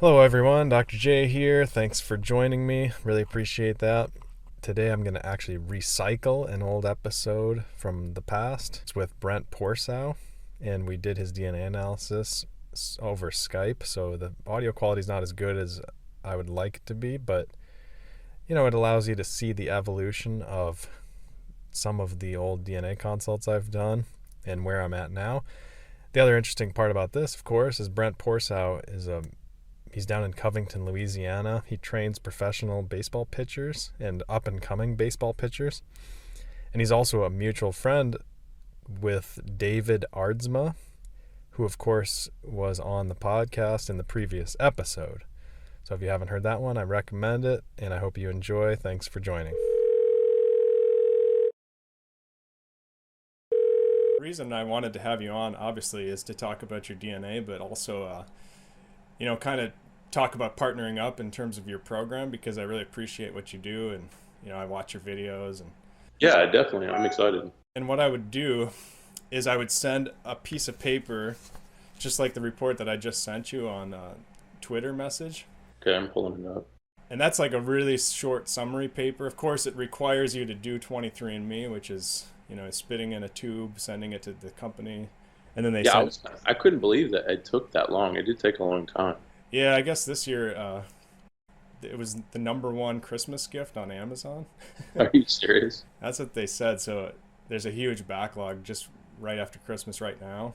Hello everyone, Dr. J here. Thanks for joining me. Really appreciate that. Today I'm going to actually recycle an old episode from the past. It's with Brent Pourciau, and we did his DNA analysis over Skype, so the audio quality is not as good as I would like it to be, but it allows you to see the evolution of some of the old DNA consults I've done and where I'm at now. The other interesting part about this, of course, is Brent Pourciau he's down in Covington, Louisiana. He trains professional baseball pitchers and up-and-coming baseball pitchers. And he's also a mutual friend with David Ardsma, who, of course, was on the podcast in the previous episode. So if you haven't heard that one, I recommend it, and I hope you enjoy. Thanks for joining. The reason I wanted to have you on, obviously, is to talk about your DNA, but also kind of talk about partnering up in terms of your program, because I really appreciate what you do, and I watch your videos. And yeah, definitely, I'm excited. And what I would do is I would send a piece of paper, just like the report that I just sent you on Twitter message. Okay, I'm pulling it up. And that's like a really short summary paper. Of course, it requires you to do 23andMe, which is spitting in a tube, sending it to the company. And then I couldn't believe that it took that long. It did take a long time. Yeah, I guess this year it was the #1 Christmas gift on Amazon. Are you serious? That's what they said. So there's a huge backlog just right after Christmas right now.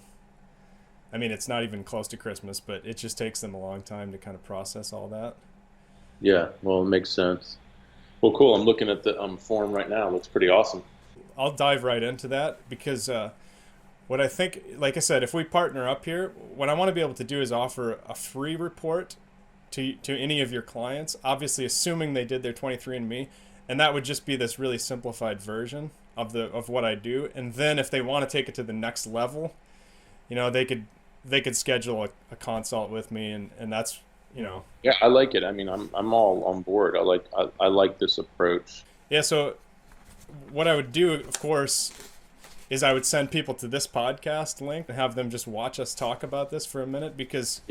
I mean, it's not even close to Christmas, but it just takes them a long time to kind of process all that. Yeah, well, it makes sense. Well, cool. I'm looking at the form right now. It looks pretty awesome. I'll dive right into that because what I think, like I said, if we partner up here, what I want to be able to do is offer a free report to any of your clients, obviously assuming they did their 23andMe, and that would just be this really simplified version of what I do. And then if they want to take it to the next level, they could schedule a consult with me, and that's. Yeah, I like it. I mean, I'm all on board. I like this approach. Yeah, so what I would do, of course, is I would send people to this podcast link and have them just watch us talk about this for a minute, because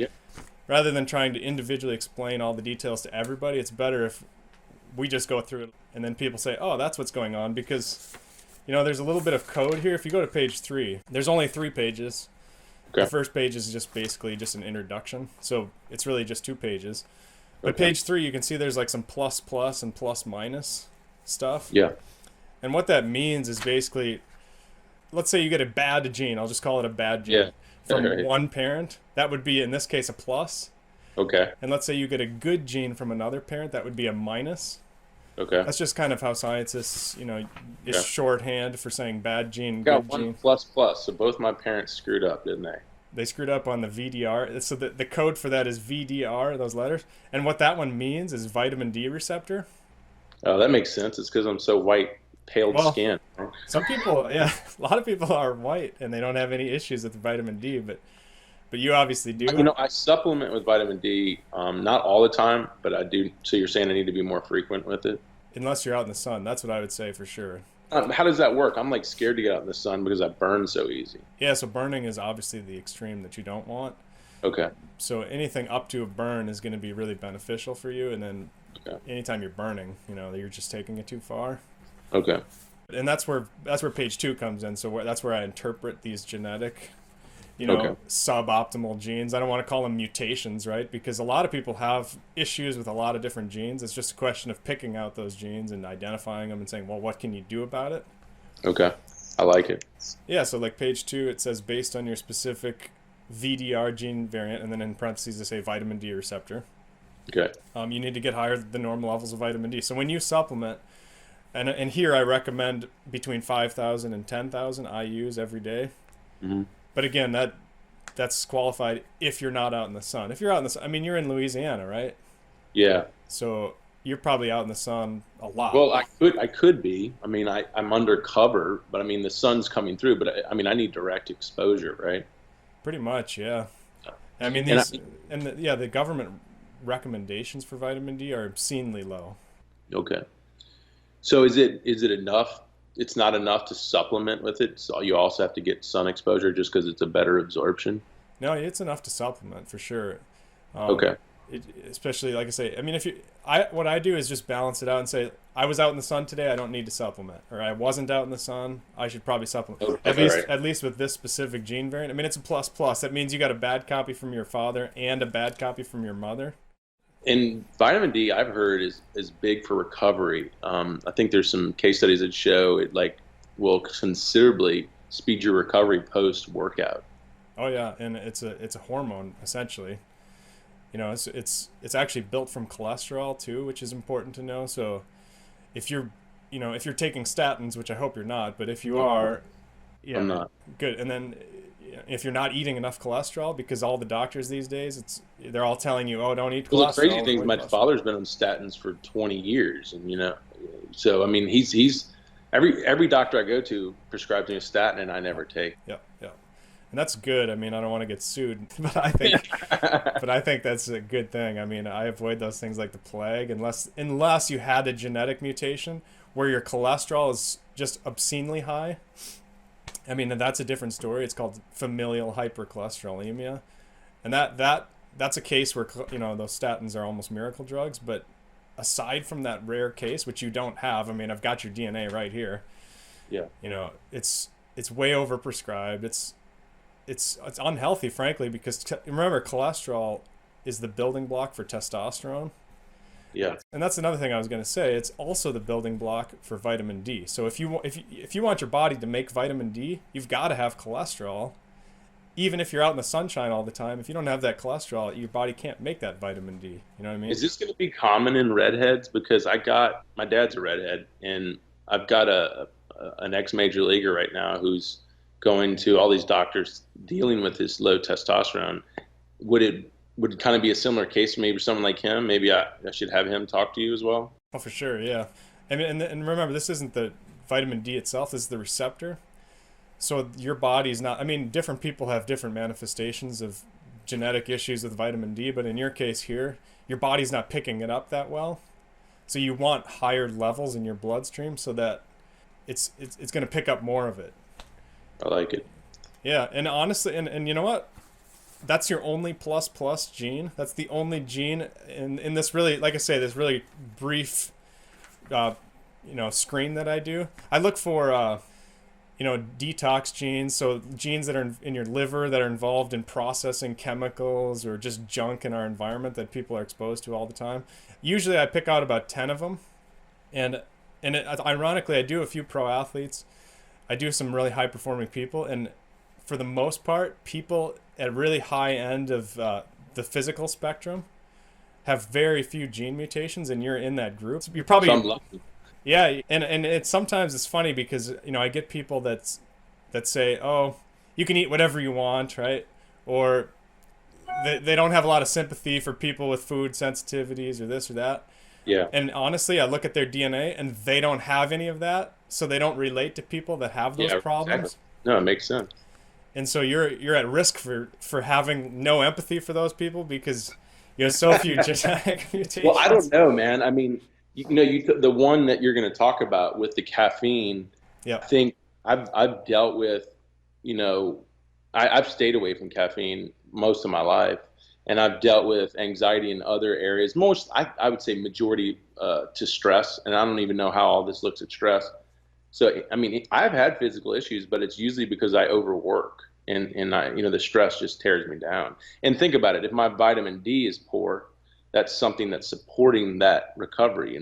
rather than trying to individually explain all the details to everybody, it's better if we just go through it and then people say, oh, that's what's going on, because there's a little bit of code here. If you go to page 3, there's only 3 pages. Okay. The first page is just basically just an introduction, so it's really just 2 pages. But page 3, you can see there's like some plus and plus minus stuff. Yeah. And what that means is basically, let's say you get a bad gene. I'll just call it a bad gene from one parent. That would be, in this case, a plus. Okay. And let's say you get a good gene from another parent. That would be a minus. Okay. That's just kind of how scientists, is shorthand for saying bad gene, good gene. Plus. So both my parents screwed up, didn't they? They screwed up on the VDR. So the code for that is VDR, those letters. And what that one means is vitamin D receptor. Oh, that makes sense. It's because I'm so white. Pale skin. Some people, a lot of people are white and they don't have any issues with vitamin D, but you obviously do. I supplement with vitamin D, not all the time, but I do. So you're saying I need to be more frequent with it? Unless you're out in the sun, that's what I would say for sure. How does that work? I'm like scared to get out in the sun because I burn so easy. Yeah, so burning is obviously the extreme that you don't want. Okay. So anything up to a burn is going to be really beneficial for you, and then anytime you're burning, you're just taking it too far. Okay. And that's where page 2 comes in. So that's where I interpret these genetic, suboptimal genes. I don't want to call them mutations, right? Because a lot of people have issues with a lot of different genes. It's just a question of picking out those genes and identifying them and saying, well, what can you do about it? Okay. I like it. Yeah, so like page 2, it says based on your specific VDR gene variant, and then in parentheses they say vitamin D receptor. Okay. You need to get higher than normal levels of vitamin D. So when you supplement, and here I recommend between 5,000 and 10,000 IUs every day. Mm-hmm. But again, that's qualified if you're not out in the sun. If you're out in the sun, I mean, you're in Louisiana, right? Yeah. So you're probably out in the sun a lot. Well, I could be. I mean, I'm under cover, but I mean, the sun's coming through. But I mean, I need direct exposure, right? Pretty much, yeah. I mean, the government recommendations for vitamin D are obscenely low. Okay. So is it enough? It's not enough to supplement with it. So you also have to get sun exposure just because it's a better absorption. No, it's enough to supplement for sure. Okay. especially like I say, I mean, what I do is just balance it out and say, I was out in the sun today, I don't need to supplement, or I wasn't out in the sun, I should probably supplement. Oh, At least with this specific gene variant. I mean, it's a plus plus. That means you got a bad copy from your father and a bad copy from your mother. And vitamin D, I've heard, is big for recovery. I think there's some case studies that show it like will considerably speed your recovery post workout. Oh yeah, and it's a hormone essentially. You know, it's actually built from cholesterol too, which is important to know. So if you're if you're taking statins, which I hope you're not, but if you are, yeah, I'm not. good. And then if you're not eating enough cholesterol, because all the doctors these days, they're all telling you, oh, don't eat cholesterol. Well, the crazy thing is my father's been on statins for 20 years, and so I mean, he's every doctor I go to prescribes me a statin, and I never take. Yeah, yeah. And that's good. I mean, I don't want to get sued, but I think that's a good thing. I mean, I avoid those things like the plague unless you had a genetic mutation where your cholesterol is just obscenely high. I mean, and that's a different story. It's called familial hypercholesterolemia. And that's a case where those statins are almost miracle drugs, but aside from that rare case, which you don't have, I mean, I've got your DNA right here. Yeah. It's way overprescribed. It's unhealthy, frankly, because remember, cholesterol is the building block for testosterone. Yeah. And that's another thing I was going to say. It's also the building block for vitamin D. So if you want your body to make vitamin D, you've got to have cholesterol. Even if you're out in the sunshine all the time, if you don't have that cholesterol, your body can't make that vitamin D. You know what I mean? Is this going to be common in redheads? Because my dad's a redhead, and I've got an ex-major leaguer right now who's going to all these doctors dealing with his low testosterone. Would it kind of be a similar case, maybe someone like him? Maybe I should have him talk to you as well? Oh, for sure, yeah. I mean, and remember, this isn't the vitamin D itself, this is the receptor. So your body's not, I mean, different people have different manifestations of genetic issues with vitamin D, but in your case here, your body's not picking it up that well. So you want higher levels in your bloodstream so that it's going to pick up more of it. I like it. Yeah, and honestly, and you know what? That's your only plus gene. That's the only gene in this really, like I say, this really brief, screen that I do. I look for, detox genes. So genes that are in your liver that are involved in processing chemicals or just junk in our environment that people are exposed to all the time. Usually I pick out about 10 of them. And ironically, I do a few pro athletes. I do some really high performing people. And for the most part, people at really high end of the physical spectrum have very few gene mutations, and you're in that group. You're probably lucky. Yeah, and it's sometimes it's funny because I get people that say, oh, you can eat whatever you want, right? Or they don't have a lot of sympathy for people with food sensitivities or this or that. Yeah. And honestly, I look at their DNA and they don't have any of that, so they don't relate to people that have those problems. Exactly. No, it makes sense. And so you're at risk for having no empathy for those people because you have so few genetic mutations. Well, I don't know, man. I mean, the one that you're going to talk about with the caffeine. Yeah. I think I've dealt with, I've stayed away from caffeine most of my life, and I've dealt with anxiety in other areas. I would say majority to stress, and I don't even know how all this looks at stress. So, I mean, I've had physical issues, but it's usually because I overwork and the stress just tears me down. And think about it. If my vitamin D is poor, that's something that's supporting that recovery,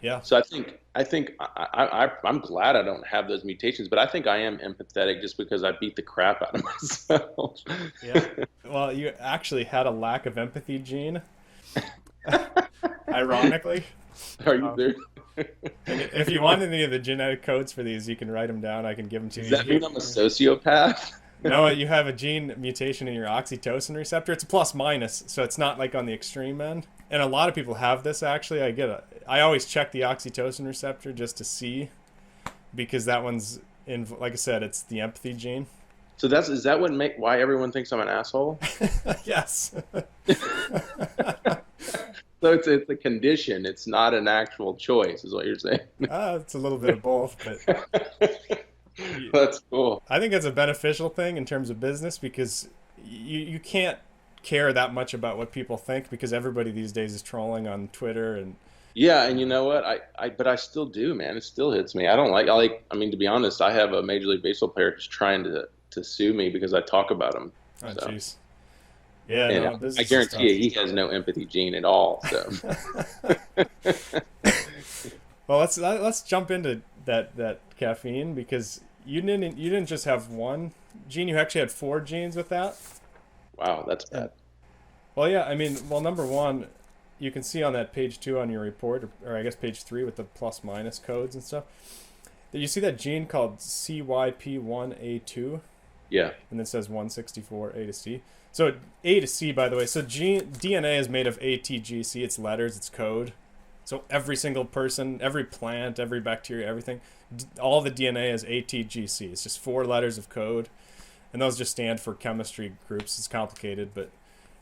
Yeah. So I think I'm glad I don't have those mutations, but I think I am empathetic just because I beat the crap out of myself. Yeah. Well, you actually had a lack of empathy gene. Ironically. Are you there? If you want any of the genetic codes for these, you can write them down. I can give them to you. Does that mean I'm a sociopath? No, you have a gene mutation in your oxytocin receptor. It's a plus minus, so it's not like on the extreme end. And a lot of people have this actually. I always check the oxytocin receptor just to see, because that one's in. Like I said, it's the empathy gene. So is that why everyone thinks I'm an asshole? Yes. So it's a condition. It's not an actual choice, is what you're saying. It's a little bit of both, but that's cool. I think it's a beneficial thing in terms of business because you can't care that much about what people think because everybody these days is trolling on Twitter and Yeah, and you know what? But I still do, man. It still hits me. I mean, to be honest, I have a Major League Baseball player who's trying to sue me because I talk about him. oh So, jeez. Yeah, and no, this I is guarantee you, he has no empathy gene at all. So, well, let's jump into that caffeine because you didn't just have one gene, you actually had four genes with that. wow, that's And bad. well, yeah, I mean, well, number one, you can see on that page 2 on your report, or I guess page 3 with the plus minus codes and stuff, that you see that gene called CYP1A2, Yeah, and it says 164 A to C. So A to C, by the way, so DNA is made of ATGC, it's letters, it's code. So every single person, every plant, every bacteria, everything, all the DNA is ATGC. It's just 4 letters of code, and those just stand for chemistry groups. It's complicated, but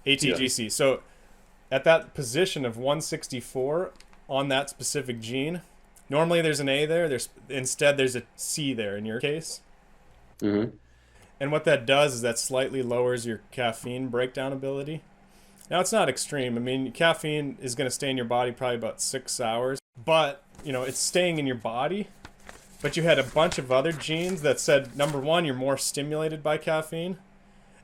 ATGC. Yeah. So at that position of 164 on that specific gene, normally there's an A there. Instead there's a C there in your case. hmm And what that does is that slightly lowers your caffeine breakdown ability. Now it's not extreme. I mean, caffeine is going to stay in your body probably about 6 hours, but it's staying in your body. But you had a bunch of other genes that said, number one, you're more stimulated by caffeine.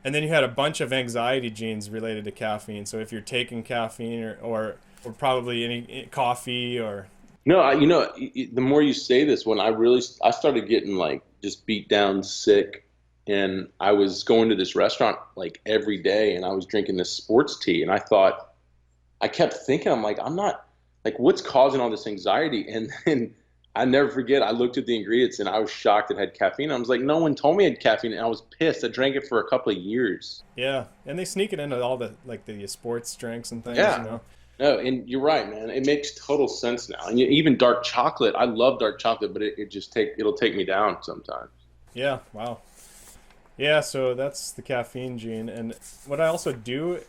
And then you had a bunch of anxiety genes related to caffeine. So if you're taking caffeine or probably any coffee or... No, the more you say this, when I started getting like just beat down sick, and I was going to this restaurant like every day, and I was drinking this sports tea, and I kept thinking, I'm like, I'm not like, what's causing all this anxiety? And then I never forget, I looked at the ingredients and I was shocked it had caffeine. I was like, no one told me it had caffeine, and I was pissed. I drank it for a couple of years. Yeah, and they sneak it into all the sports drinks and things, Yeah. No, and you're right, man. It makes total sense now. And even dark chocolate, I love dark chocolate, but it'll take me down sometimes. Yeah, wow. Yeah, so that's the caffeine gene. And what I also do,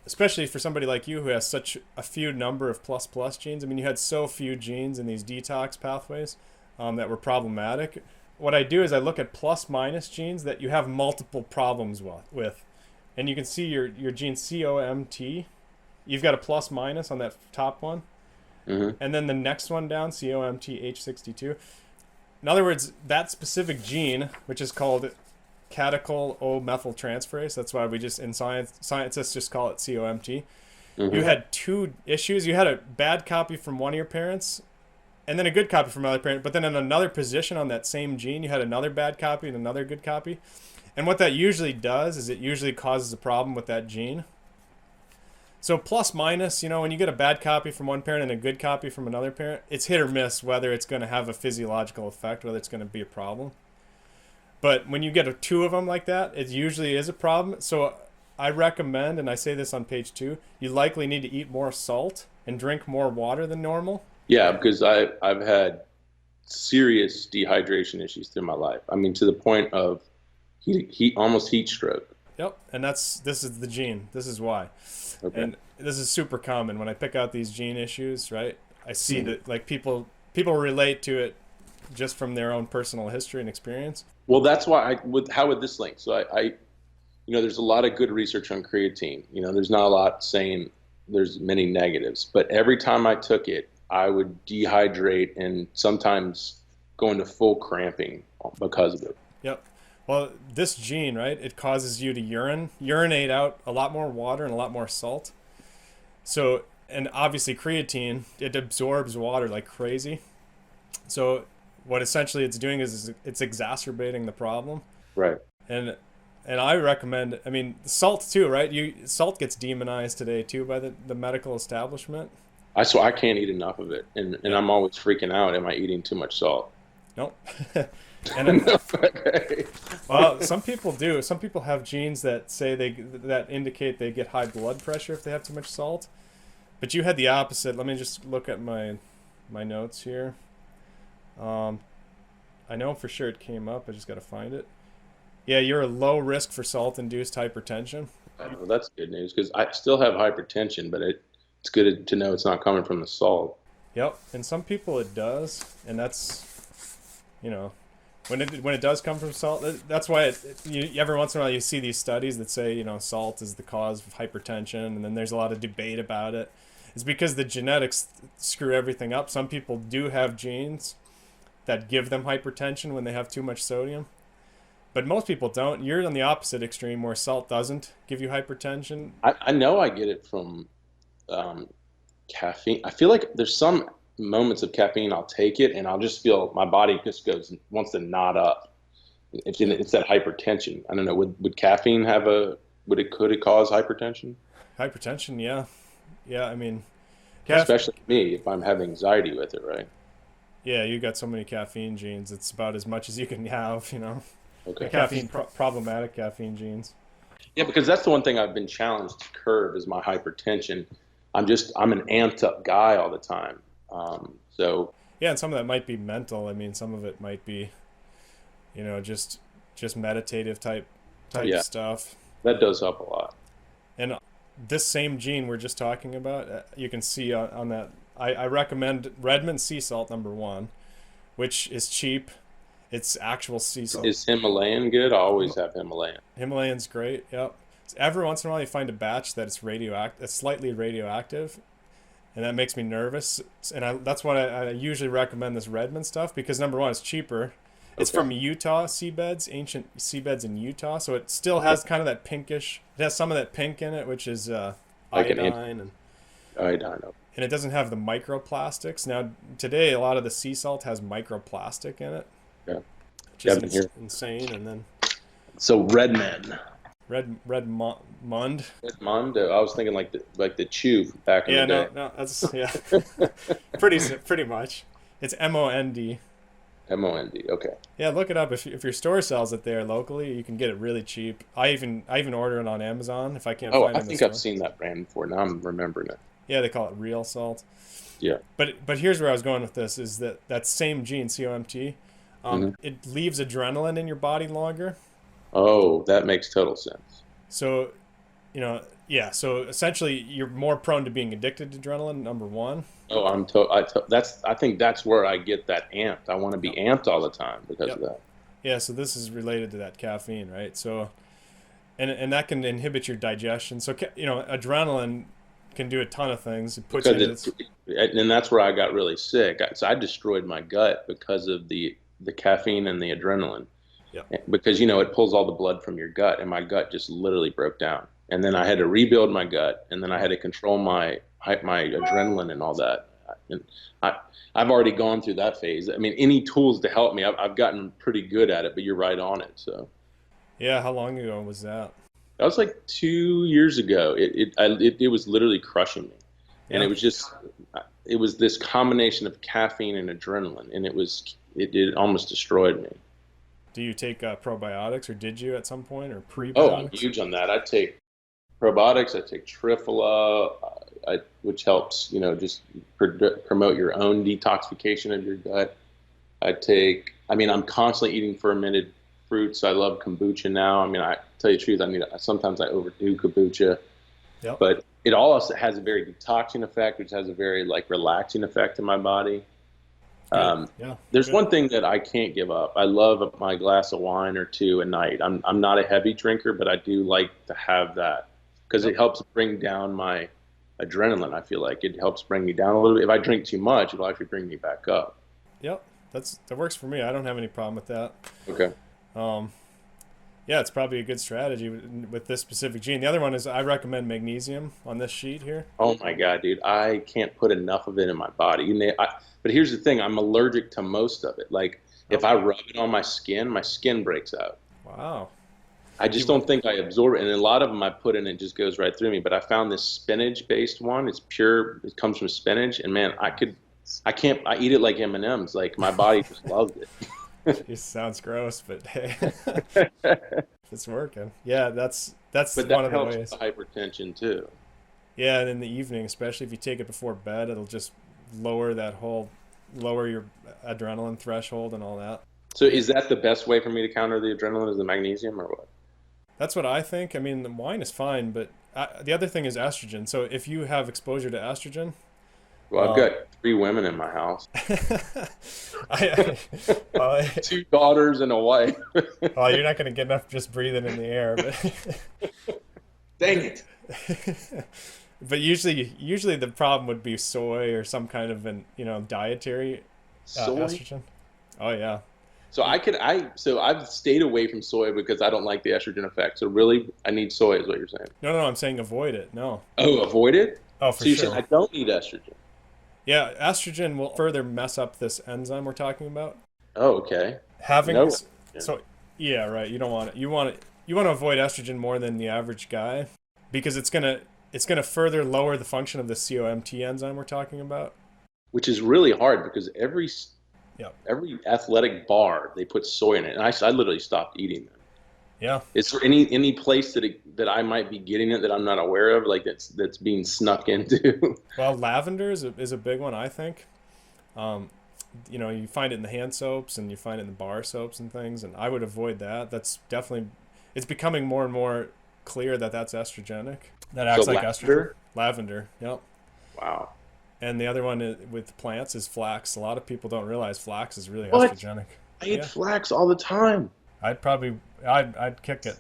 especially for somebody like you who has such a few number of plus genes, I mean, you had so few genes in these detox pathways that were problematic. What I do is I look at plus minus genes that you have multiple problems with. And you can see your gene COMT. You've got a plus minus on that top one. Mm-hmm. And then the next one down, COMT-H62. In other words, that specific gene, which is called catechol O-methyltransferase, that's why we just, in scientists just call it COMT. Mm-hmm. You had 2 issues. You had a bad copy from one of your parents, and then a good copy from another parent, but then in another position on that same gene, you had another bad copy and another good copy. And what that usually does is it usually causes a problem with that gene. So plus minus, when you get a bad copy from one parent and a good copy from another parent, it's hit or miss whether it's going to have a physiological effect, whether it's going to be a problem. But when you get 2 of them like that, it usually is a problem. So I recommend, and I say this on page 2, you likely need to eat more salt and drink more water than normal. Yeah, because I've had serious dehydration issues through my life. I mean, to the point of almost heat stroke. Yep, and this is the gene. This is why. Okay. And this is super common when I pick out these gene issues, right? I see that like people relate to it just from their own personal history and experience. Well, that's why how would this link? So I there's a lot of good research on creatine. There's not a lot saying there's many negatives, but every time I took it, I would dehydrate and sometimes go into full cramping because of it. Yep. Well, this gene, right, it causes you to urinate out a lot more water and a lot more salt. So, and obviously creatine, it absorbs water like crazy. So what essentially it's doing is it's exacerbating the problem. Right. And I recommend, I mean, salt too, right? Salt gets demonized today too by the medical establishment. So I can't eat enough of it, and I'm always freaking out. Am I eating too much salt? Nope. And well, some people do. Some people have genes that say that indicate they get high blood pressure if they have too much salt. But you had the opposite. Let me just look at my notes here. I know for sure it came up. I just got to find it. Yeah, you're a low risk for salt-induced hypertension. Well, that's good news because I still have hypertension, but it's good to know it's not coming from the salt. Yep, and some people it does, and that's, when it does come from salt, that's why every once in a while you see these studies that say, salt is the cause of hypertension, and then there's a lot of debate about it. It's because the genetics screw everything up. Some people do have genes that give them hypertension when they have too much sodium, but most people don't. You're on the opposite extreme where salt doesn't give you hypertension. I know I get it from caffeine. I feel like there's some moments of caffeine I'll take it and I'll just feel my body just wants to knot up. It's that hypertension. I don't know. Would caffeine could it cause hypertension? Hypertension, yeah. I mean, especially me if I'm having anxiety with it, right? Yeah, you got so many caffeine genes. It's about as much as you can have, Okay. Problematic caffeine genes. Yeah, because that's the one thing I've been challenged to curb is my hypertension. I'm an amped up guy all the time. So yeah, and some of that might be mental. I mean, some of it might be, just meditative type stuff. That does help a lot. And this same gene we're just talking about, you can see on that. I recommend Redmond sea salt #1, which is cheap. It's actual sea salt. Is Himalayan good? I always have Himalayan. Himalayan's great. Yep. Every once in a while, you find a batch that it's it's slightly radioactive, and that makes me nervous. And that's why I usually recommend this Redmond stuff, because #1, it's cheaper. It's from Utah seabeds, ancient seabeds in Utah, so it still has kind of that pinkish. It has some of that pink in it, which is iodine. Iodine. And it doesn't have the microplastics. Now, today, a lot of the sea salt has microplastic in it. Yeah. Which is insane. And then. So Redmond. Redmond. Redmond. I was thinking like the chew back in the day. No, that's pretty much. It's MOND. MOND. Okay. Yeah, look it up. If your store sells it there locally, you can get it really cheap. I even order it on Amazon if I can't find it. I think I've seen that brand before. Now I'm remembering it. Yeah, they call it real salt. Yeah. But here's where I was going with this: is that same gene, COMT, it leaves adrenaline in your body longer. Oh, that makes total sense. So, so essentially you're more prone to being addicted to adrenaline, #1. Oh, I think that's where I get that amped. I want to be amped all the time because of that. Yeah, so this is related to that caffeine, right? So, and that can inhibit your digestion. So, adrenaline can do a ton of things. It puts and that's where I got really sick. So I destroyed my gut because of the caffeine and the adrenaline. Yeah. Because it pulls all the blood from your gut, and my gut just literally broke down. And then I had to rebuild my gut, and then I had to control my adrenaline and all that. And I've already gone through that phase. I mean, any tools to help me, I've gotten pretty good at it. But you're right on it. So. Yeah. How long ago was that? That was like 2 years ago. It was literally crushing me, and it was this combination of caffeine and adrenaline, and it almost destroyed me. Do you take probiotics, or did you at some point, or prebiotics? Oh, I'm huge on that. I take probiotics. I take Triphala, which helps just promote your own detoxification of your gut. I'm constantly eating fermented fruits. I love kombucha now. I tell you the truth, sometimes I overdo kombucha. Yep. But it also has a very detoxing effect, which has a very relaxing effect to my body. There's one thing that I can't give up. I love my glass of wine or two a night. I'm not a heavy drinker, but I do like to have that because it helps bring down my adrenaline. I feel like it helps bring me down a little bit. If I drink too much, it'll actually bring me back up. Yep, that works for me. I don't have any problem with that. Okay. It's probably a good strategy with this specific gene. The other one is I recommend magnesium on this sheet here. Oh my God, dude. I can't put enough of it in my body. But here's the thing. I'm allergic to most of it. If I rub it on my skin breaks out. Wow. I just don't think I absorb it. And a lot of them I put in, it just goes right through me. But I found this spinach-based one. It's pure. It comes from spinach. And man, I eat it like M&Ms. My body just loves it. It sounds gross, but hey, it's working. Yeah, that's but one that of the helps ways. With the hypertension too. Yeah, and in the evening, especially if you take it before bed, it'll just lower your adrenaline threshold and all that. So is that the best way for me to counter the adrenaline, is the magnesium, or what? That's what I think. The wine is fine, but the other thing is estrogen. So if you have exposure to estrogen, Well, I've got 3 women in my house. Well, 2 daughters and a wife. well, you're not going to get enough just breathing in the air, but Dang it. but usually the problem would be soy or some kind of dietary Soy? estrogen. Oh yeah. So I've stayed away from soy because I don't like the estrogen effect. So really, I need soy is what you're saying. No, I'm saying avoid it. No. Oh, avoid it? Oh, for So you're sure. saying I don't need estrogen. Yeah, estrogen will further mess up this enzyme we're talking about. Oh, okay. Having No. so yeah, right. You don't want it. You want to avoid estrogen more than the average guy because it's gonna further lower the function of the COMT enzyme we're talking about. Which is really hard because every Yep. athletic bar they put soy in it, and I literally stopped eating them. Yeah. Is there any place that I might be getting it that I'm not aware of, like that's being snuck into? Well, lavender is a big one, I think. You find it in the hand soaps and you find it in the bar soaps and things, and I would avoid that. That's definitely, it's becoming more and more clear that that's estrogenic. That acts like estrogen. Lavender, yep. Wow. And the other one with plants is flax. A lot of people don't realize flax is really What? estrogenic. I eat flax all the time. I'd kick it.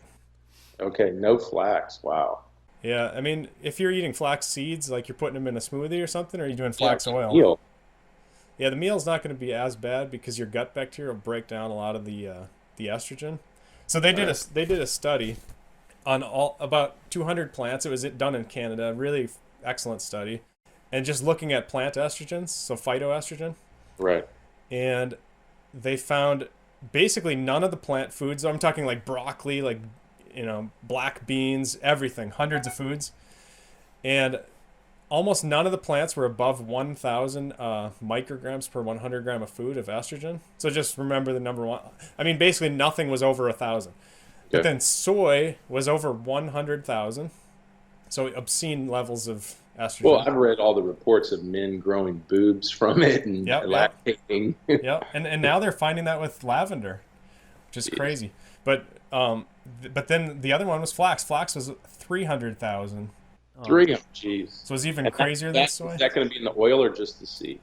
Okay, no flax. Wow. Yeah, I mean, if you're eating flax seeds, like you're putting them in a smoothie or something, or are you doing flax oil? Meal. Yeah, the meal's not going to be as bad because your gut bacteria will break down a lot of the estrogen. So they did a study on about 200 plants. It was done in Canada, really excellent study, and just looking at plant estrogens, so phytoestrogen. Right. And they found basically none of the plant foods. I'm talking like broccoli, like black beans, everything, hundreds of foods, and almost none of the plants were above 1,000 micrograms per 100 gram of food of estrogen. So just remember the number one. I mean, basically nothing was over 1,000. But then soy was over 100,000. So obscene levels of estrogen. Well, I've read all the reports of men growing boobs from it and lactating. Yep. And now they're finding that with lavender, which is crazy. But then the other one was flax. Flax was 300,000. Jeez. So it's even crazier than soy. Is that going to be in the oil or just the seed?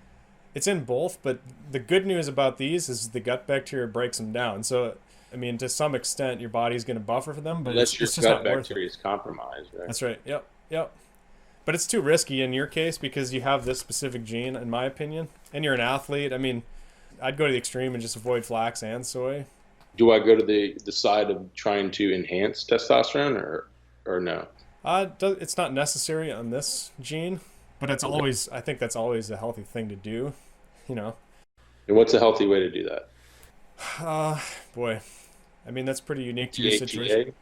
It's in both, but the good news about these is the gut bacteria breaks them down. So, I mean, to some extent, your body's going to buffer for them, but unless it's your just gut not worth bacteria it. is compromised, right? That's right. Yep. But it's too risky in your case because you have this specific gene, in my opinion, and you're an athlete. I mean, I'd go to the extreme and just avoid flax and soy. Do I go to the side of trying to enhance testosterone or no? It's not necessary on this gene, but I think that's always a healthy thing to do, And what's a healthy way to do that? Boy, I mean, that's pretty unique to your situation.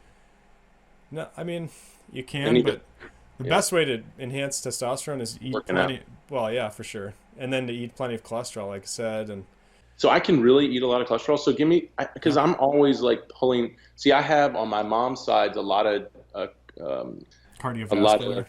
No, I mean, you can, but the best way to enhance testosterone is eat plenty. Well, yeah, for sure. And then to eat plenty of cholesterol, like I said. And so I can really eat a lot of cholesterol. So because I'm always like pulling. See, I have on my mom's side a lot of cardiovascular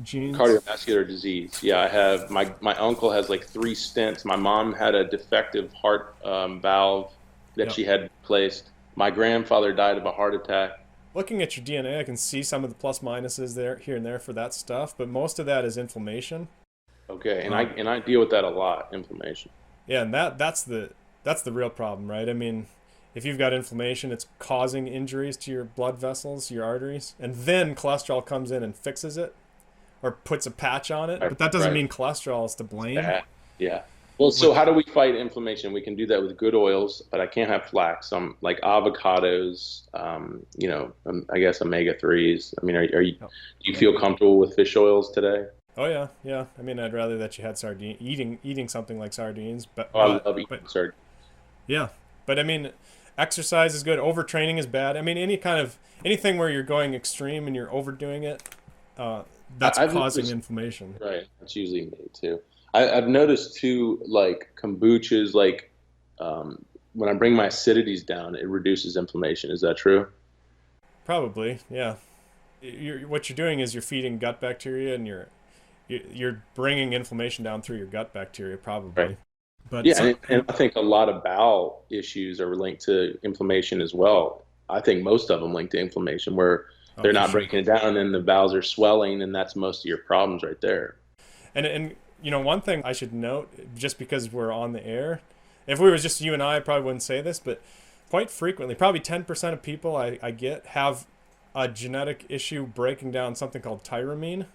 genes. Cardiovascular disease. Yeah, I have my uncle has like 3 stents. My mom had a defective heart valve that she had replaced. My grandfather died of a heart attack. Looking at your DNA, I can see some of the plus minuses there, here and there for that stuff, but most of that is inflammation. Okay, and I deal with that a lot, inflammation. Yeah, and that's the real problem, right? I mean, if you've got inflammation, it's causing injuries to your blood vessels, your arteries, and then cholesterol comes in and fixes it or puts a patch on it. But that doesn't mean cholesterol is to blame. Yeah. Well, so how do we fight inflammation? We can do that with good oils, but I can't have flax. Some like avocados, I guess omega-3s. I mean, do you feel comfortable with fish oils today? Oh yeah. I mean, I'd rather that you had eating something like sardines, but I love eating sardines. Yeah, but I mean, exercise is good. Overtraining is bad. I mean, anything where you're going extreme and you're overdoing it, that's causing inflammation. Right. That's usually me too. I've noticed too, like kombuchas, like when I bring my acidities down, it reduces inflammation. Is that true? Probably, yeah. What you're doing is you're feeding gut bacteria, and you're bringing inflammation down through your gut bacteria, probably. Right. But and I think a lot of bowel issues are linked to inflammation as well. I think most of them linked to inflammation, where they're not breaking it down, and the bowels are swelling, and that's most of your problems right there. And one thing I should note, just because we're on the air, if we were just you and I probably wouldn't say this, but quite frequently, probably 10% of people I get have a genetic issue breaking down something called tyramine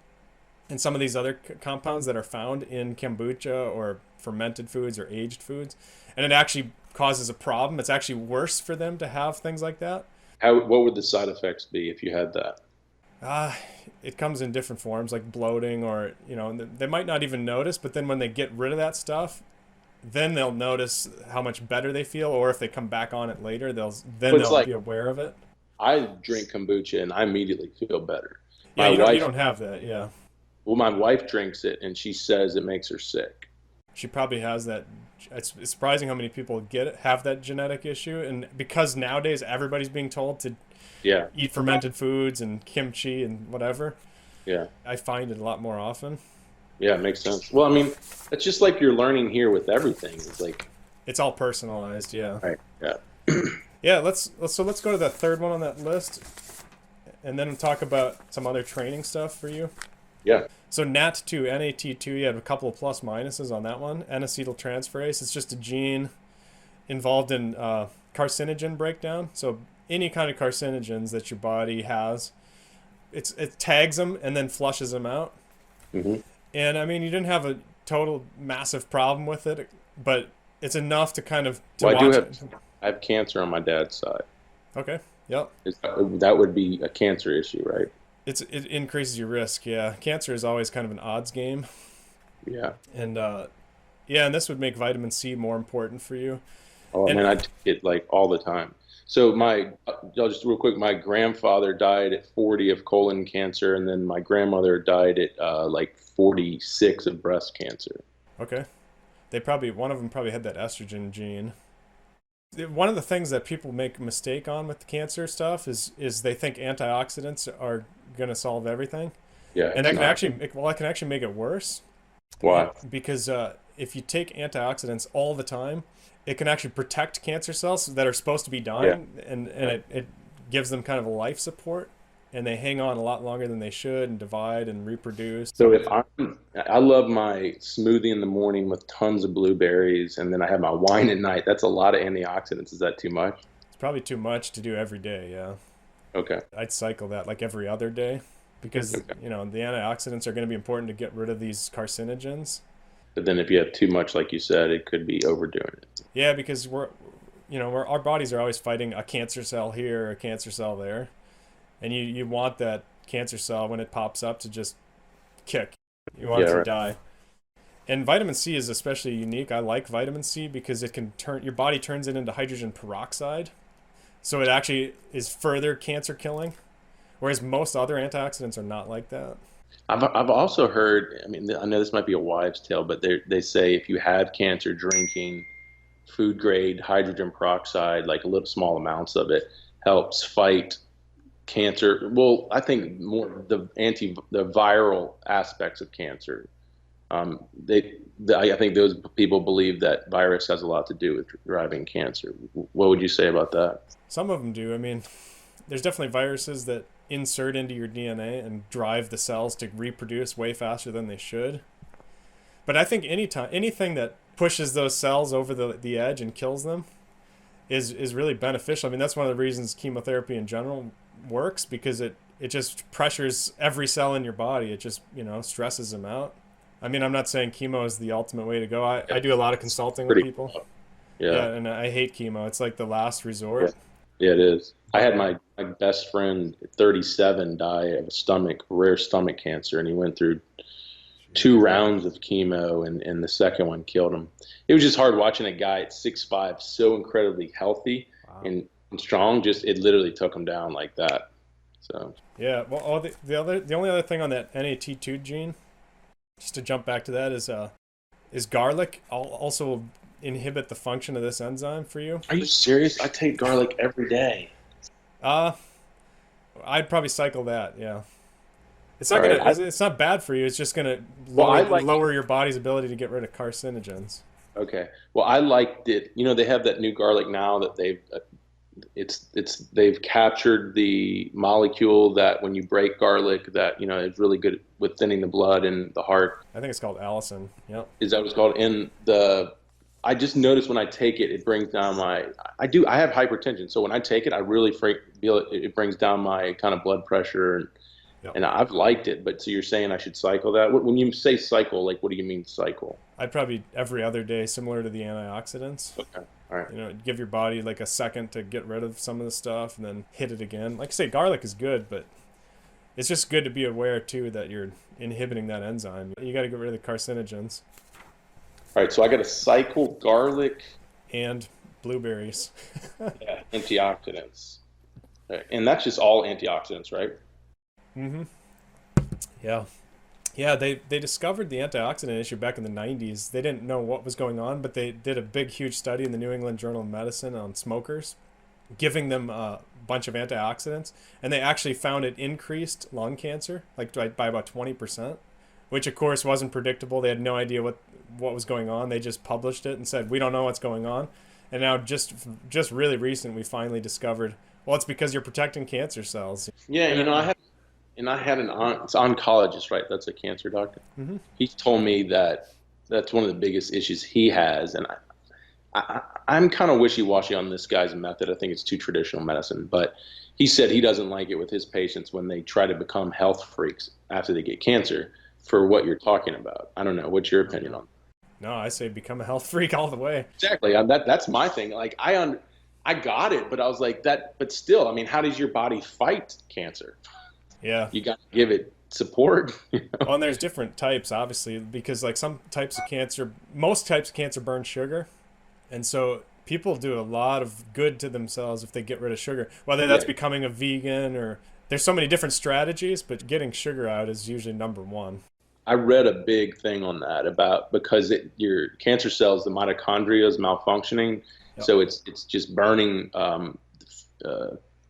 and some of these other compounds that are found in kombucha or fermented foods or aged foods. And it actually causes a problem. It's actually worse for them to have things like that. What would the side effects be if you had that? It comes in different forms, like bloating, or they might not even notice, but then when they get rid of that stuff, then they'll notice how much better they feel, or if they come back on it later, they'll be aware of it. I drink kombucha and I immediately feel better. Yeah, you don't have that, yeah. Well, my wife drinks it and she says it makes her sick. She probably has that. It's surprising how many people have that genetic issue, and because nowadays everybody's being told to eat fermented foods and kimchi and whatever. Yeah. I find it a lot more often. Yeah, it makes sense. Well, I mean, it's just like you're learning here with everything. It's like it's all personalized, yeah. Right. Yeah. Yeah, let's go to the third one on that list, and then talk about some other training stuff for you. Yeah. So NAT2, NAT2, you had a couple of plus minuses on that one. N-acetyltransferase, it's just a gene involved in carcinogen breakdown. So any kind of carcinogens that your body has, it tags them and then flushes them out. Mm-hmm. And I mean, you didn't have a total massive problem with it, but it's enough to kind of I have cancer on my dad's side. Okay. Yep. That would be a cancer issue, right? It increases your risk. Yeah. Cancer is always kind of an odds game. Yeah. And and this would make vitamin C more important for you. Oh man, I take it like all the time. So just real quick, my grandfather died at 40 of colon cancer, and then my grandmother died at like 46 of breast cancer. Okay. One of them probably had that estrogen gene. One of the things that people make a mistake on with the cancer stuff is they think antioxidants are going to solve everything. Yeah. And that can actually make it worse. Why? Because if you take antioxidants all the time, it can actually protect cancer cells that are supposed to be dying, and it gives them kind of a life support, and they hang on a lot longer than they should and divide and reproduce. So I love my smoothie in the morning with tons of blueberries, and then I have my wine at night. That's a lot of antioxidants. Is that too much? It's probably too much to do every day, yeah. Okay. I'd cycle that like every other day, because the antioxidants are going to be important to get rid of these carcinogens. But then if you have too much, like you said, it could be overdoing it. Yeah, because our bodies are always fighting a cancer cell here, a cancer cell there. And you want that cancer cell, when it pops up, to just kick. You want it to die. And vitamin C is especially unique. I like vitamin C because it can your body turns it into hydrogen peroxide. So it actually is further cancer killing. Whereas most other antioxidants are not like that. I've also heard, I mean, I know this might be a wives' tale, but they say if you have cancer, drinking food grade hydrogen peroxide, like little small amounts of it, helps fight cancer. Well, I think more the viral aspects of cancer. I think those people believe that virus has a lot to do with driving cancer. What would you say about that? Some of them do. I mean, there's definitely viruses that insert into your DNA and drive the cells to reproduce way faster than they should. But I think anything that pushes those cells over the edge and kills them is really beneficial. I mean, that's one of the reasons chemotherapy in general works, because it just pressures every cell in your body. It just, stresses them out. I mean, I'm not saying chemo is the ultimate way to go. I do a lot of consulting with people. Yeah, and I hate chemo. It's like the last resort. Yeah, it is. I had my best friend at 37 die of rare stomach cancer, and he went through 2 rounds of chemo, and the second one killed him. It was just hard watching a guy at 6'5", so incredibly healthy and strong. Just it literally took him down like that. So yeah. Well, the only other thing on that NAT2 gene, just to jump back to that, is garlic also inhibit the function of this enzyme for you? Are you serious? I take garlic every day. I'd probably cycle that. Yeah. It's not it's not bad for you. It's just gonna lower your body's ability to get rid of carcinogens. Okay. Well, I liked it. They have that new garlic now that they've they've captured the molecule that when you break garlic that, is really good with thinning the blood in the heart. I think it's called allicin. Yep. Is that what it's called? I just noticed when I take it, it brings down I have hypertension. So when I take it, I really feel it brings down my kind of blood pressure, and I've liked it. But so you're saying I should cycle that? When you say cycle, like, what do you mean cycle? I'd probably every other day, similar to the antioxidants. Okay. All right. Give your body like a second to get rid of some of the stuff and then hit it again. Like I say, garlic is good, but it's just good to be aware too that you're inhibiting that enzyme. You got to get rid of the carcinogens. All right, so I got to cycle garlic and blueberries. Yeah, antioxidants. Right. And that's just all antioxidants, right? Mm-hmm. Yeah. Yeah, they discovered the antioxidant issue back in the 90s. They didn't know what was going on, but they did a big, huge study in the New England Journal of Medicine on smokers, giving them a bunch of antioxidants, and they actually found it increased lung cancer, like by about 20%, which of course wasn't predictable. They had no idea what was going on. They just published it and said, we don't know what's going on. And now just really recent, we finally discovered, well, it's because you're protecting cancer cells. Yeah, I had an it's oncologist, right? That's a cancer doctor. Mm-hmm. He told me that that's one of the biggest issues he has, and I'm kind of wishy-washy on this guy's method. I think it's too traditional medicine, but he said he doesn't like it with his patients when they try to become health freaks after they get cancer for what you're talking about. I don't know. What's your opinion on that? No, I say become a health freak all the way. Exactly. That's my thing. Like I got it, but I was like that. But still, I mean, how does your body fight cancer? Yeah. You got to give it support. Well, and there's different types, obviously, because like some types of cancer, most types of cancer burn sugar. And so people do a lot of good to themselves if they get rid of sugar, whether that's becoming a vegan or there's so many different strategies, but getting sugar out is usually number one. I read a big thing on that about because your cancer cells, the mitochondria is malfunctioning. Yep. So it's just burning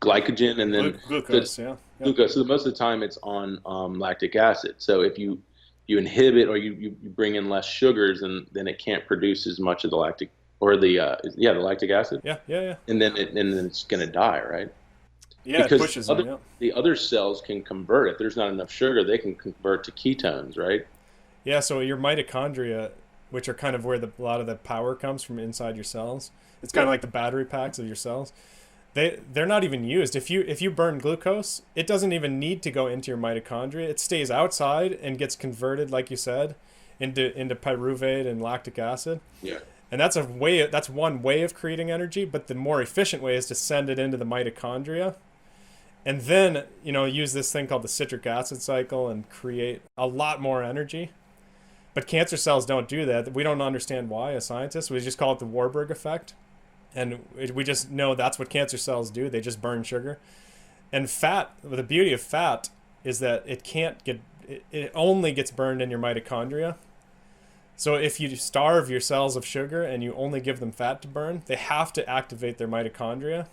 glycogen and then glucose. Glucose. So most of the time it's on lactic acid. So if you inhibit or you bring in less sugars, and then it can't produce as much of the lactic or the lactic acid. Yeah. And then it's going to die, right? Yeah, because it pushes them, yeah. The other cells can convert. If there's not enough sugar, they can convert to ketones, right? Yeah, so your mitochondria, which are kind of where a lot of the power comes from inside your cells, it's kind of like the battery packs of your cells. They're not even used. If you burn glucose, it doesn't even need to go into your mitochondria. It stays outside and gets converted, like you said, into pyruvate and lactic acid. Yeah. And that's one way of creating energy, but the more efficient way is to send it into the mitochondria. And then, use this thing called the citric acid cycle and create a lot more energy. But cancer cells don't do that. We don't understand why as scientists. We just call it the Warburg effect. And we just know that's what cancer cells do. They just burn sugar. And fat, the beauty of fat is that it only gets burned in your mitochondria. So if you starve your cells of sugar and you only give them fat to burn, they have to activate their mitochondria.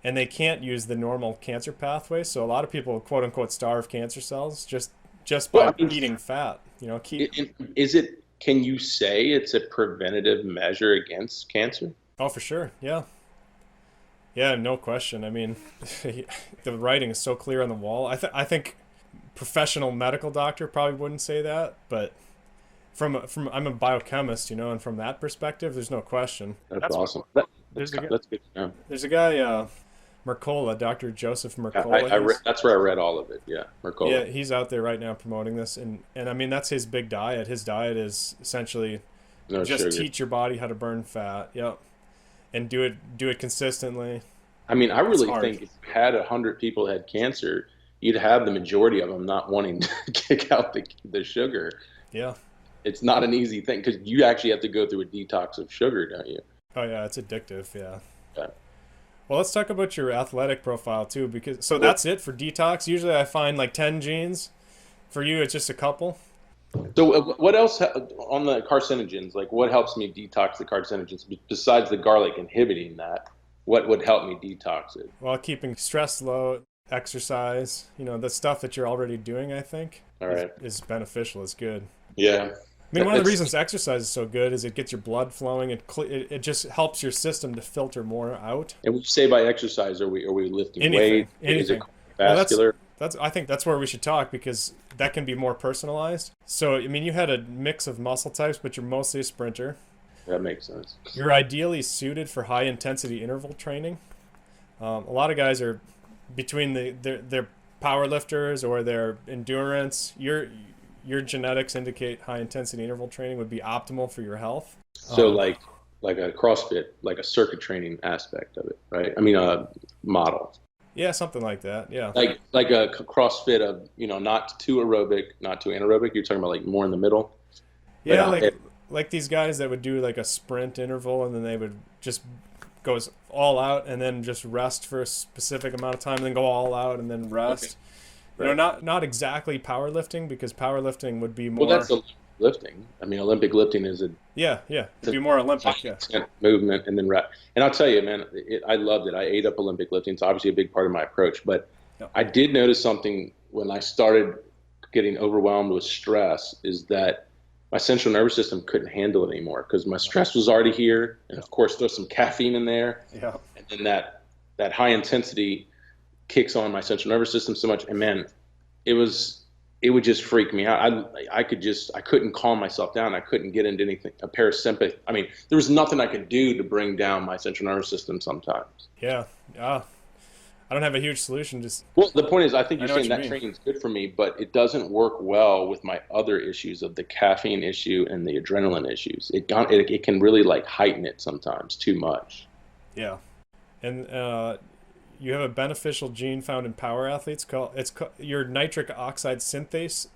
And they can't use the normal cancer pathway. So a lot of people, quote unquote, starve cancer cells just by eating fat. Can you say it's a preventative measure against cancer? Oh, for sure. Yeah. Yeah, no question. I mean, the writing is so clear on the wall. I think professional medical doctor probably wouldn't say that, but from I'm a biochemist, and from that perspective, there's no question. That's awesome. That's good. Yeah. There's a guy, Mercola, Dr. Joseph Mercola. That's where I read all of it. Yeah, Mercola. Yeah, he's out there right now promoting this, and I mean that's his big diet. His diet is essentially just teach your body how to burn fat. Yep, and do it consistently. I mean, I really think if you had 100 people had cancer, you'd have the majority of them not wanting to kick out the sugar. Yeah. It's not an easy thing because you actually have to go through a detox of sugar, don't you? Oh yeah, it's addictive. Yeah. Yeah. Well, let's talk about your athletic profile too, because that's it for detox. Usually, I find like 10 genes. For you, it's just a couple. So, what else on the carcinogens? Like, what helps me detox the carcinogens besides the garlic inhibiting that? What would help me detox it? Well, keeping stress low, exercise. The stuff that you're already doing, I think, all right, is beneficial. It's good. Yeah. I mean, one of the reasons exercise is so good is it gets your blood flowing. It just helps your system to filter more out. And when you say by exercise, are we lifting Anything, weight? anything. Is it vascular? That's I think that's where we should talk, because that can be more personalized. So, I mean, you had a mix of muscle types, but you're mostly a sprinter. That makes sense. You're ideally suited for high intensity interval training. A lot of guys are between their power lifters or their endurance. Your genetics indicate high intensity interval training would be optimal for your health. So like a CrossFit, like a circuit training aspect of it, right? I mean, a model. Yeah, something like that. Yeah. Like a CrossFit of, not too aerobic, not too anaerobic. You're talking about like more in the middle. Yeah, like these guys that would do like a sprint interval, and then they would just go all out and then just rest for a specific amount of time, and then go all out and then rest. Okay. Right. Not exactly powerlifting, because powerlifting would be more. Well, that's Olympic lifting. I mean, Olympic lifting is it'd be more Olympic. Yeah. Movement and then rest. And I'll tell you, man, I loved it. I ate up Olympic lifting. It's obviously a big part of my approach, but I did notice something when I started getting overwhelmed with stress, is that my central nervous system couldn't handle it anymore, because my stress was already here, and of course there's some caffeine in there, and then that high intensity kicks on my central nervous system so much, and man, it would just freak me out. I couldn't calm myself down. I couldn't get into anything, a parasympathetic. I mean, there was nothing I could do to bring down my central nervous system sometimes. Yeah. I don't have a huge solution. Well, the point is, I think you're saying that training is good for me, but it doesn't work well with my other issues of the caffeine issue and the adrenaline issues. It can really like heighten it sometimes too much. Yeah, and you have a beneficial gene found in power athletes called your nitric oxide synthase.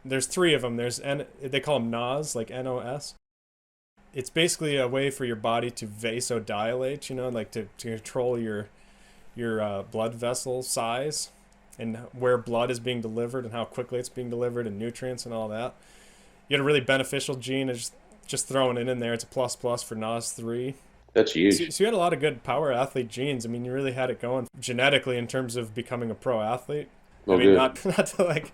There's 3 of them. They call them NOS, like NOS. It's basically a way for your body to vasodilate, like to control your blood vessel size and where blood is being delivered and how quickly it's being delivered and nutrients and all that. You had a really beneficial gene, and just throwing it in there. It's a plus for NOS3. That's huge. So you had a lot of good power athlete genes. I mean, you really had it going genetically in terms of becoming a pro athlete. Well, I mean, not to like,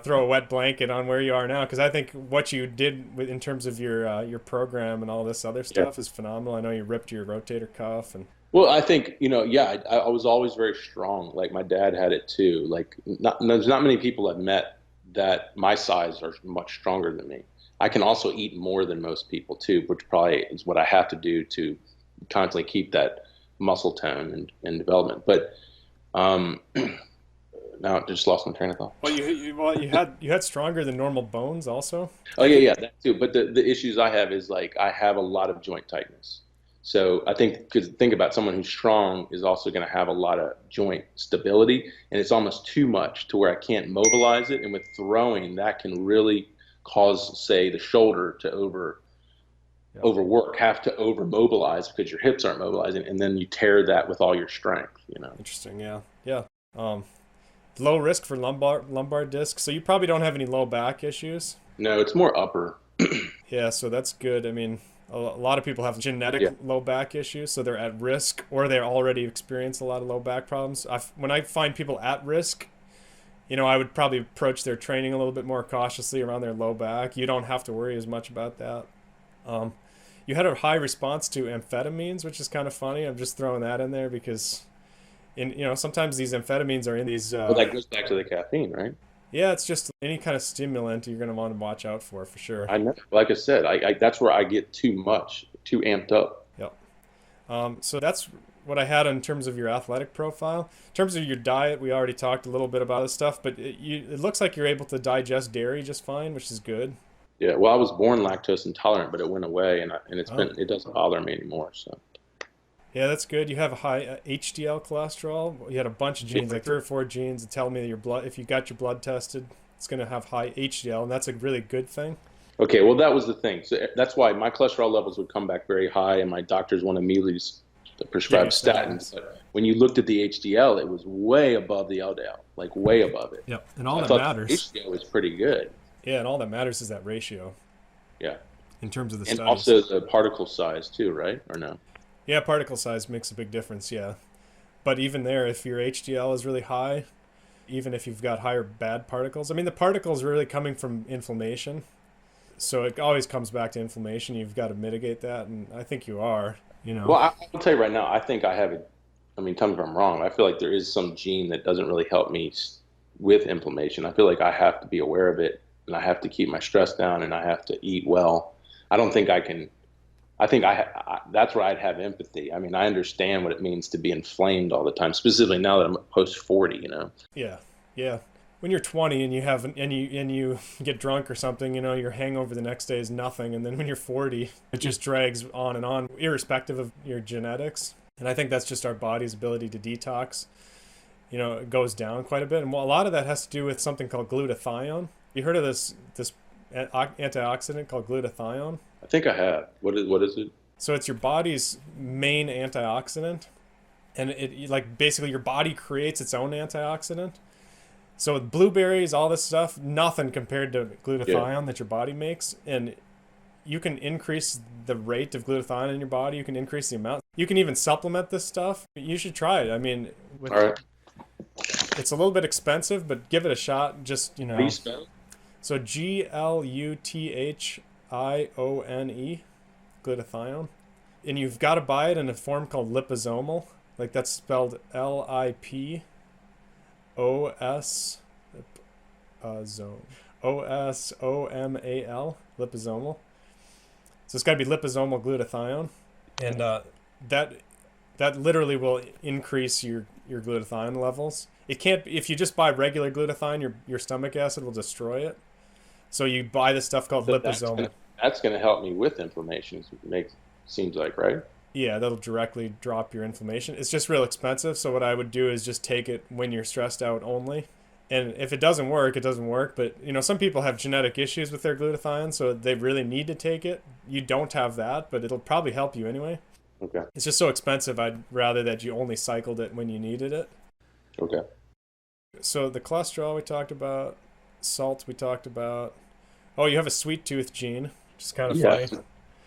throw a wet blanket on where you are now, because I think what you did in terms of your program and all this other stuff is phenomenal. I know you ripped your rotator cuff and. Well, I think, I was always very strong. Like my dad had it too. Like there's not many people I've met that my size are much stronger than me. I can also eat more than most people too, which probably is what I have to do to constantly keep that muscle tone and development. But now I just lost my train of thought. Well, you had stronger than normal bones also. Oh yeah, that too. But the issues I have is like I have a lot of joint tightness. So I think, because think about someone who's strong is also going to have a lot of joint stability, and it's almost too much to where I can't mobilize it. And with throwing, that can really cause, say, the shoulder to overwork, have to over mobilize because your hips aren't mobilizing, and then you tear that with all your strength. Interesting. Yeah. Low risk for lumbar disc. So you probably don't have any low back issues. No, it's more upper. Yeah, so that's good. I mean, a lot of people have genetic low back issues, so they're at risk, or they already experience a lot of low back problems. When I find people at risk, I would probably approach their training a little bit more cautiously around their low back. You don't have to worry as much about that. You had a high response to amphetamines, which is kind of funny. I'm just throwing that in there because, sometimes these amphetamines are in these. Well, that goes back to the caffeine, right? Yeah, it's just any kind of stimulant you're going to want to watch out for sure. I know. Like I said, I that's where I get too amped up. Yep. So that's what I had in terms of your athletic profile. In terms of your diet, we already talked a little bit about this stuff, but it looks like you're able to digest dairy just fine, which is good. Yeah. Well, I was born lactose intolerant, but it went away, and it doesn't bother me anymore. So. Yeah, that's good. You have a high HDL cholesterol. You had a bunch of genes, like 3 or 4 genes that tell me that your blood, if you got your blood tested, it's going to have high HDL, and that's a really good thing. Okay, well, that was the thing. So that's why my cholesterol levels would come back very high, and my doctors wanted me to prescribe statins. But when you looked at the HDL, it was way above the LDL, like way above it. Yep, and all that matters. HDL was pretty good. Yeah, and all that matters is that ratio. Yeah. In terms of the studies. And also the particle size too, right? Or no? Yeah, particle size makes a big difference, yeah. But even there, if your HDL is really high, even if you've got higher bad particles, I mean, the particles are really coming from inflammation. So it always comes back to inflammation. You've got to mitigate that, and I think you are. Well, I'll tell you right now, I think I have it. I mean, tell me if I'm wrong. I feel like there is some gene that doesn't really help me with inflammation. I feel like I have to be aware of it, and I have to keep my stress down, and I have to eat well. I don't think I can. I think that's where I'd have empathy. I mean, I understand what it means to be inflamed all the time, specifically now that I'm post 40. Yeah, yeah. When you're 20 and you get drunk or something, your hangover the next day is nothing, and then when you're 40, it just drags on, irrespective of your genetics. And I think that's just our body's ability to detox. It goes down quite a bit, and a lot of that has to do with something called glutathione. You heard of this antioxidant called glutathione? I think I have. What is it? So it's your body's main antioxidant, and it like basically your body creates its own antioxidant. So with blueberries, all this stuff, nothing compared to glutathione that your body makes. And you can increase the rate of glutathione in your body. You can increase the amount. You can even supplement this stuff. You should try it. I mean, all right. It's a little bit expensive, but give it a shot. Just, How do you spell it? So glutathione, glutathione. And you've got to buy it in a form called liposomal. Like that's spelled LIPOS, OSOMAL, liposomal. So it's got to be liposomal glutathione. And that literally will increase your glutathione levels. It can't, if you just buy regular glutathione, your stomach acid will destroy it. So you buy this stuff called liposomal. That's going to help me with inflammation. Seems like, right? Yeah, that'll directly drop your inflammation. It's just real expensive. So what I would do is just take it when you're stressed out only. And if it doesn't work, it doesn't work. But, some people have genetic issues with their glutathione, so they really need to take it. You don't have that, but it'll probably help you anyway. Okay. It's just so expensive. I'd rather that you only cycled it when you needed it. Okay. So the cholesterol we talked about, salt we talked about. Oh, you have a sweet tooth gene, which is kind of funny.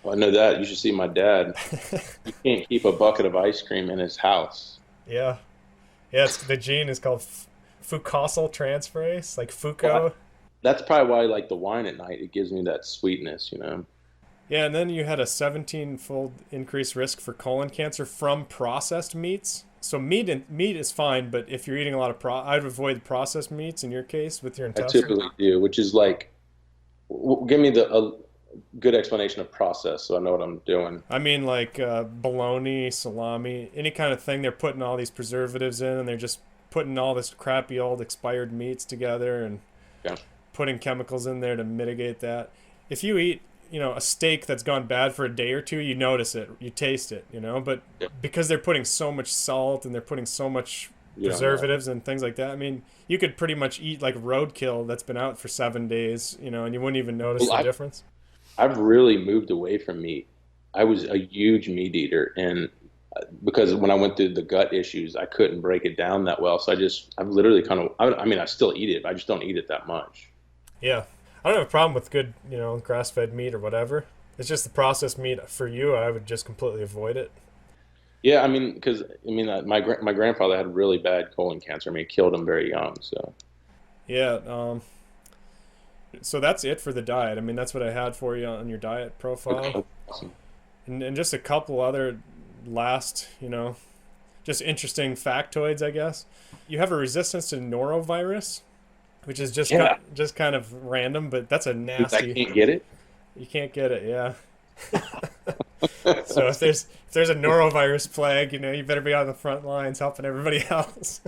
Well, I know that. You should see my dad. He can't keep a bucket of ice cream in his house. Yeah. Yeah, the gene is called fucosyl transferase, like Fuco. Well, that's probably why I like the wine at night. It gives me that sweetness, Yeah, and then you had a 17-fold increased risk for colon cancer from processed meats. So meat is fine, but if you're eating a lot of I'd avoid processed meats in your case with your intestines. I typically do, which is like, give me a good explanation of process so I know what I'm doing. I mean, like bologna, salami, any kind of thing. They're putting all these preservatives in, and they're just putting all this crappy old expired meats together and putting chemicals in there to mitigate that. If you eat, a steak that's gone bad for a day or two, you notice it, you taste it, but because they're putting so much salt and they're putting so much preservatives and things like that, I mean, you could pretty much eat like roadkill that's been out for 7 days, and you wouldn't even notice the difference. I've really moved away from meat. I was a huge meat eater, and because when I went through the gut issues, I couldn't break it down that well. So I've literally I still eat it, but I just don't eat it that much. Yeah. I don't have a problem with good, grass-fed meat or whatever. It's just the processed meat for you. I would just completely avoid it. Yeah, because my grandfather had really bad colon cancer. It killed him very young. So. Yeah. So that's it for the diet. That's what I had for you on your diet profile. Okay. Awesome. And just a couple other last, just interesting factoids, I guess. You have a resistance to norovirus, which is just kind of random, but that's a nasty. I can't get it. You can't get it, yeah. So if there's a norovirus plague, you better be on the front lines helping everybody else.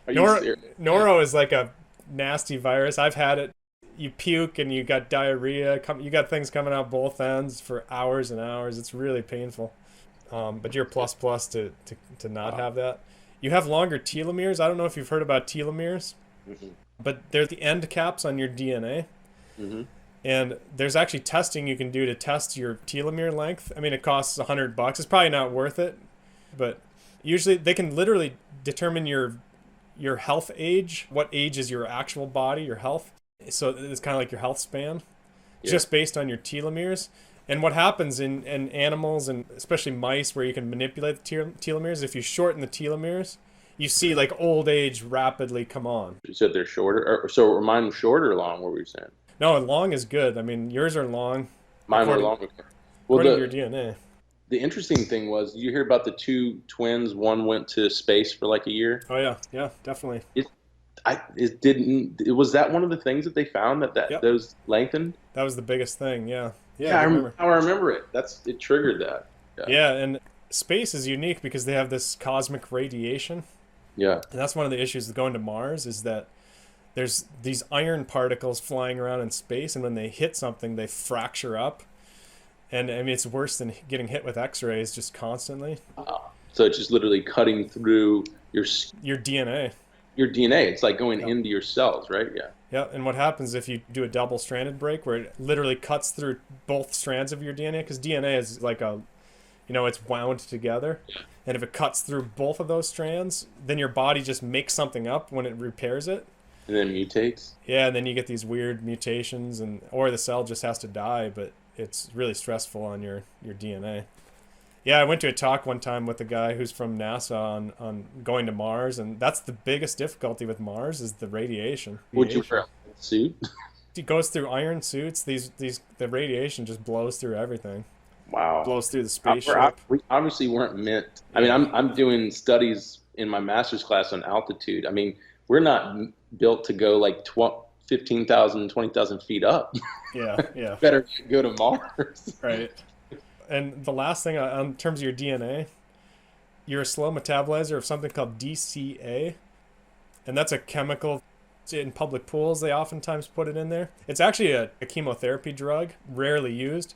Noro is like a nasty virus. I've had it. You puke and you got diarrhea. You got things coming out both ends for hours and hours. It's really painful. But you're plus to not have that. You have longer telomeres. I don't know if you've heard about telomeres. Mm-hmm. But they're the end caps on your DNA. Mm-hmm. And there's actually testing you can do to test your telomere length. It costs $100. It's probably not worth it. But usually they can literally determine your health age. What age is your actual body, your health? So it's kind of like your health span, just based on your telomeres. And what happens in animals, and especially mice, where you can manipulate the telomeres, if you shorten the telomeres, you see like old age rapidly come on. You said they're shorter, so remind them short or long, what were you saying? No, long is good. I mean, yours are long Mine were longer. Well, according to your DNA. the interesting thing was, you hear about the two twins. One went to space for like a year. Oh yeah, yeah, definitely. It didn't. Was that one of the things that they found that Yep, those lengthened? that was the biggest thing. Yeah, yeah, Yeah, I remember. I remember it. It triggered that. Yeah. Yeah, and space is unique because they have this cosmic radiation, Yeah. and that's one of the issues with going to Mars is that there's these iron particles flying around in space, and when they hit something, they fracture up. And I mean, it's worse than getting hit with X-rays just constantly. So it's just literally cutting through Your DNA. your DNA. It's like going Yep. into your cells, right? Yeah. Yeah, and what happens if you do a double-stranded break where it literally cuts through both strands of your DNA? Because DNA is like it's wound together. And if it cuts through both of those strands, then your body just makes something up when it repairs it. And then mutates. Yeah, and then you get these weird mutations, or the cell just has to die, but it's really stressful on your DNA. Yeah, I went to a talk one time with a guy who's from NASA on going to Mars, and that's the biggest difficulty with Mars is the radiation. Would you wear a suit? It goes through iron suits. The radiation just blows through everything. Wow. Blows through the spaceship. We obviously weren't meant. I mean, I'm doing studies in my master's class on altitude. I mean, we're not built to go like 15,000, 20,000 feet up. Yeah, yeah. Better go to Mars. Right. And the last thing, in terms of your DNA, you're a slow metabolizer of something called DCA, and that's a chemical. In public pools, they oftentimes put it in there. It's actually a chemotherapy drug, rarely used,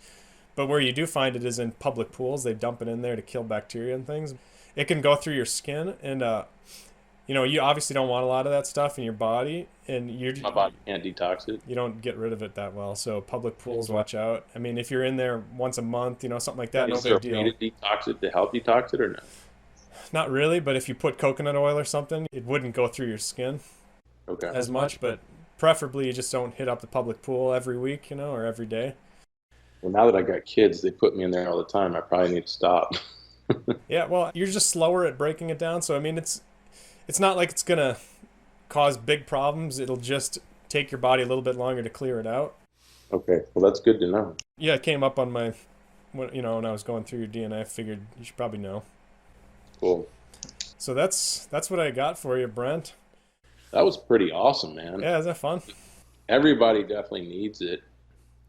but where you do find it is in public pools. They dump it in there to kill bacteria and things. It can go through your skin, and you obviously don't want a lot of that stuff in your body, and My body can't detox it. you don't get rid of it that well. So public pools, watch out. I mean, if you're in there once a month, something like that, no Is there big a way deal. to detox it, to help detox it, or no? Not really, but if you put coconut oil or something, it wouldn't go through your skin Okay. as much, but preferably you just don't hit up the public pool every week, or every day. Well, now that I got kids, they put me in there all the time. I probably need to stop. Yeah, well, you're just slower at breaking it down, so I mean, it's not like it's gonna cause big problems. It'll just take your body a little bit longer to clear it out. Okay. Well, that's good to know. Yeah, it came up on when I was going through your DNA. I figured you should probably know. Cool. So that's what I got for you, Brent. That was pretty awesome, man. Yeah, is that fun? Everybody definitely needs it.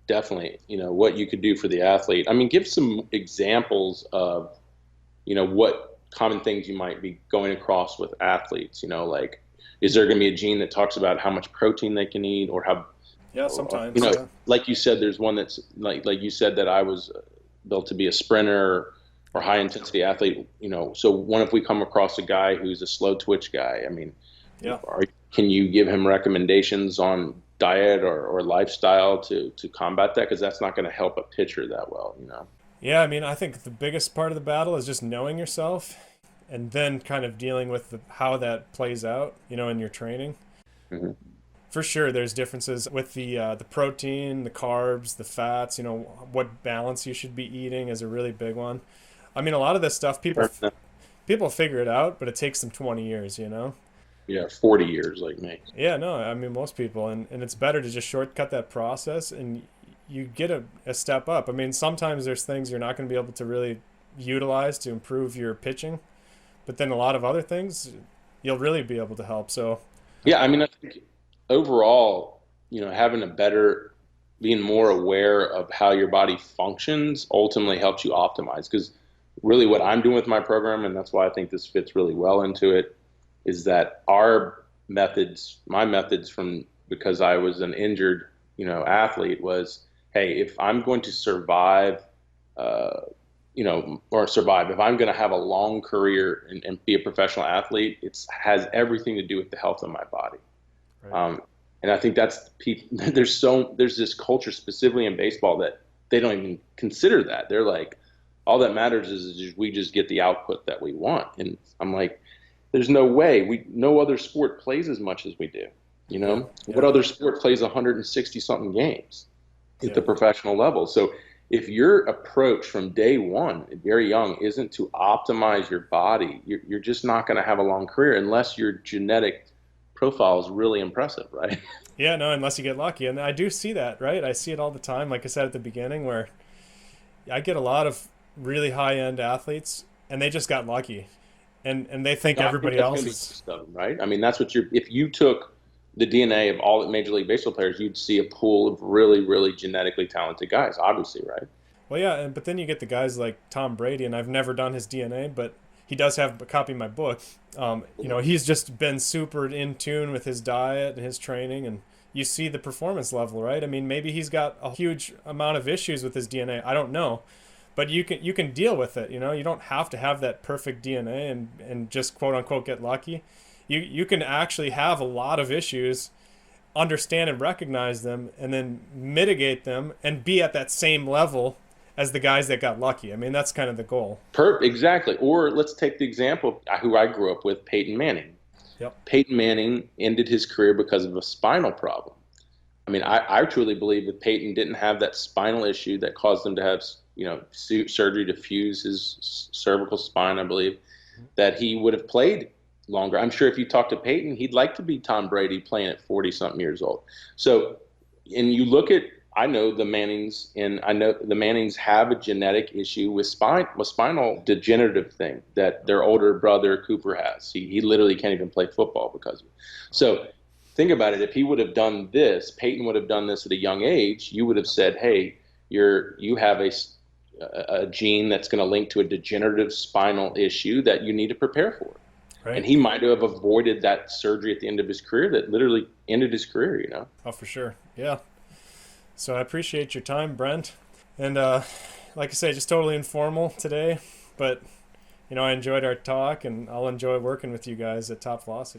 Definitely, what you could do for the athlete. I mean, give some examples of, what common things you might be going across with athletes. Like, is there going to be a gene that talks about how much protein they can eat, or how, Yeah, sometimes. Yeah. like you said, there's one that's like you said that I was built to be a sprinter or high intensity athlete. So what if we come across a guy who's a slow twitch guy? I mean, Yeah. can you give him recommendations on diet or lifestyle to combat that? Because that's not going to help a pitcher that well. Yeah, I mean, I think the biggest part of the battle is just knowing yourself and then kind of dealing with how that plays out, in your training. Mm-hmm. For sure, there's differences with the protein, the carbs, the fats, what balance you should be eating is a really big one. I mean, a lot of this stuff, people figure it out, but it takes them 20 years, Yeah, 40 years like me. Yeah, no, I mean, most people, and it's better to just shortcut that process and you get a step up. I mean, sometimes there's things you're not going to be able to really utilize to improve your pitching, but then a lot of other things you'll really be able to help. So, yeah, I mean, I think overall, being more aware of how your body functions ultimately helps you optimize. Because really what I'm doing with my program, and that's why I think this fits really well into it, is that my methods because I was an injured, athlete was, hey, if I'm going to survive, if I'm going to have a long career and be a professional athlete, has everything to do with the health of my body. right. And I think that's there's this culture specifically in baseball that they don't even consider that. They're like, all that matters is we just get the output that we want. And I'm like, there's no way. No other sport plays as much as we do. Yeah. What other sport plays 160 something games at the professional level? So if your approach from day one, very young, isn't to optimize your body, you're just not going to have a long career unless your genetic profile is really impressive, right? Yeah, no, unless you get lucky. And I do see that, right? I see it all the time, like I said at the beginning, where I get a lot of really high-end athletes and they just got lucky. And they think I think everybody that's going else to be is. most of them, right? I mean, that's what if you took the DNA of all Major League Baseball players, you'd see a pool of really, really genetically talented guys, obviously, right? Well, yeah, but then you get the guys like Tom Brady, and I've never done his DNA, but he does have a copy of my book. He's just been super in tune with his diet and his training, and you see the performance level, right? I mean, maybe he's got a huge amount of issues with his DNA. I don't know, but you can deal with it. You don't have to have that perfect DNA and just quote unquote get lucky. You can actually have a lot of issues, understand and recognize them, and then mitigate them and be at that same level as the guys that got lucky. I mean, that's kind of the goal. Exactly. Or let's take the example of who I grew up with, Peyton Manning. Yep. Peyton Manning ended his career because of a spinal problem. I mean, I truly believe that Peyton didn't have that spinal issue that caused him to have, surgery to fuse his cervical spine, I believe, that he would have played longer. I'm sure if you talk to Peyton, he'd like to be Tom Brady playing at 40-something years old. So, and you look at, I know the Mannings, and I know the Mannings have a genetic issue with spinal degenerative thing that their older brother Cooper has. He literally can't even play football because of it. So think about it. If he would have done this, Peyton would have done this at a young age. You would have said, "Hey, you have a gene that's going to link to a degenerative spinal issue that you need to prepare for." Right. And he might have avoided that surgery at the end of his career that literally ended his career. Oh, for sure. Yeah. So I appreciate your time, Brent. And like I say, just totally informal today. But, I enjoyed our talk, and I'll enjoy working with you guys at Top Velocity.